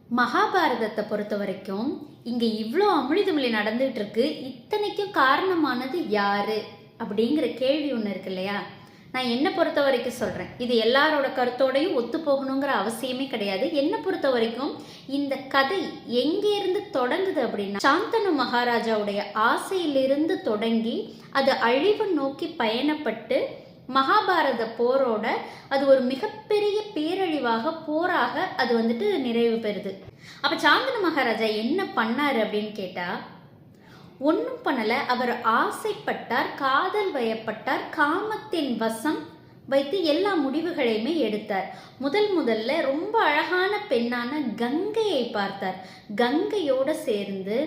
மகாபாரதத்தை பொறுத்த வரைக்கும் இங்கே இவ்வளோ அமிழ்துமிழி நடந்துகிட்டு இருக்கு. இத்தனைக்கும் காரணமானது யாரு அப்படிங்கிற கேள்வி ஒன்று இருக்கு இல்லையா? நான் என்னை பொறுத்த வரைக்கும் சொல்கிறேன், இது எல்லாரோட கருத்தோடையும் ஒத்து போகணுங்கிற அவசியமே கிடையாது. என்னை பொறுத்த வரைக்கும் இந்த கதை எங்கேருந்து தொடங்குது அப்படின்னா, சாந்தனு மகாராஜாவுடைய ஆசையிலிருந்து தொடங்கி அது அழிவு நோக்கி பயணப்பட்டு மகாபாரத போரோட அது ஒரு மிகப்பெரிய பேரழிவாக போராக அது நிறைவு பெறுது. அப்போ சாந்தனு மகாராஜா என்ன பண்ணாரு அப்படின்னு கேட்டால், ஒன்றும் பண்ணலை. அவர் ஆசைப்பட்டார், காதல் வயப்பட்டார், காமத்தின் வசம் வைத்து எல்லா முடிவுகளையுமே எடுத்தார். முதல்ல ரொம்ப அழகான பெண்ணான கங்கையை பார்த்தார். கங்கையோடு சேர்ந்து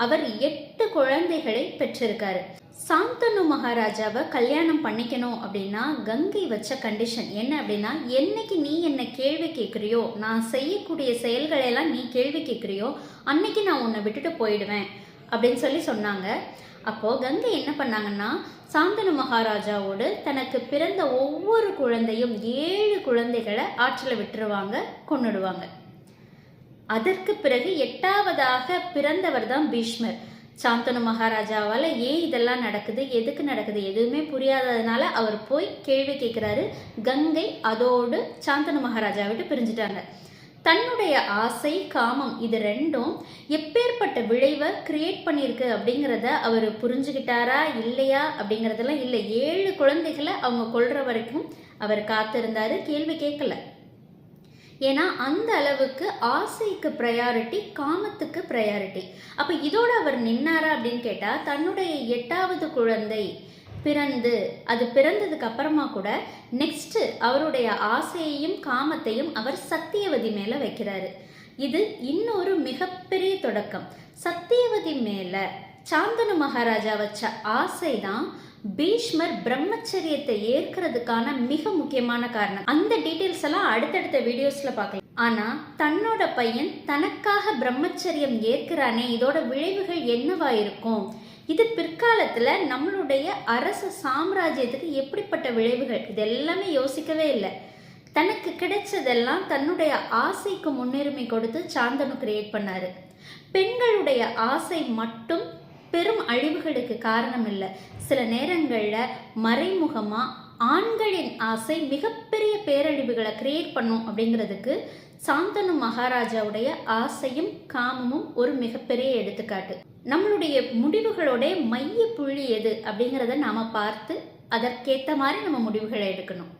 அவர் 8 குழந்தைகளை பெற்றிருக்காரு. சாந்தனு மகாராஜாவை கல்யாணம் பண்ணிக்கணும் அப்படின்னா கங்கை வச்ச கண்டிஷன் என்ன அப்படின்னா, என்னைக்கு நீ என்ன கேள்வி கேட்குறியோ, நான் செய்யக்கூடிய செயல்களையெல்லாம் நீ கேள்வி கேட்குறியோ, அன்னைக்கு நான் உன்னை விட்டுட்டு போயிடுவேன் அப்படின்னு சொன்னாங்க. அப்போது கங்கை என்ன பண்ணாங்கன்னா, சாந்தனு மகாராஜாவோடு தனக்கு பிறந்த ஒவ்வொரு குழந்தையும் 7 குழந்தைகளை ஆற்றில் விட்டுருவாங்க, கொன்னுடுவாங்க. அதற்கு பிறகு 8ஆவதாக பிறந்தவர் தான் பீஷ்மர். சாந்தனு மகாராஜாவால் ஏன் இதெல்லாம் நடக்குது, எதுக்கு நடக்குது, எதுவுமே புரியாததுனால அவர் போய் கேள்வி கேட்குறாரு. கங்கை அதோடு சாந்தனு மகாராஜா விட்டு பிரிஞ்சுட்டாங்க. தன்னுடைய ஆசை, காமம் இது ரெண்டும் எப்பேற்பட்ட விளைவை கிரியேட் பண்ணியிருக்கு அப்படிங்கிறத அவர் புரிஞ்சுக்கிட்டாரா இல்லையா அப்படிங்கிறதெல்லாம் இல்லை. 7 குழந்தைகளை அவங்க கொல்ற வரைக்கும் அவர் காத்திருந்தாரு, கேள்வி கேட்கல. ஏன்னா அந்த அளவுக்கு ஆசைக்கு ப்ரையாரிட்டி, காமத்துக்கு ப்ரையாரிட்டி. அப்போ இதோடு அவர் நின்னாரா அப்படின்னு கேட்டால், தன்னுடைய 8ஆவது குழந்தை அது பிறந்ததுக்கு அப்புறமா கூட நெக்ஸ்ட் அவருடைய ஆசையையும் காமத்தையும் அவர் சத்தியவதி மேல வைக்கிறாரு. இது இன்னொரு மிகப்பெரிய தொடக்கம். சத்தியவதி மேல சாந்தனு மகாராஜா வச்ச ஆசைதான் பீஷ்மர் பிரம்மச்சரியத்தை ஏற்கிறதுக்கான மிக முக்கியமான காரணம். அந்த டீட்டெயில்ஸ் எல்லாம் அடுத்தடுத்த வீடியோஸ்ல பார்க்கலாம். ஆனா தன்னோட பையன் தனக்காக பிரம்மச்சரியம் ஏற்கிறானே, இதோட விளைவுகள் என்னவா இருக்கும், இது பிற்காலத்துல நம்மளுடைய அரச சாம்ராஜ்யத்துக்கு எப்படிப்பட்ட விளைவுகள், இது எல்லாமே யோசிக்கவே இல்லை. தனக்கு கிடைச்சதெல்லாம் தன்னுடைய ஆசைக்கு முன்னுரிமை கொடுத்து சாந்தனு கிரியேட் பண்ணாரு. பெண்களுடைய ஆசை மட்டும் பெரும் அழிவுகளுக்கு காரணம் இல்லை. சில நேரங்களில் மறைமுகமா ஆண்களின் ஆசை மிகப்பெரிய பேரழிவுகளை கிரியேட் பண்ணும் அப்படிங்கிறதுக்கு சாந்தனு மகாராஜாவுடைய ஆசையும் காமமும் ஒரு மிகப்பெரிய எடுத்துக்காட்டு. நம்மளுடைய முடிவுகளோட மைய புள்ளி எது அப்படிங்கிறத நாம பார்த்து அதற்கேற்ற மாதிரி நம்ம முடிவுகளை எடுக்கணும்.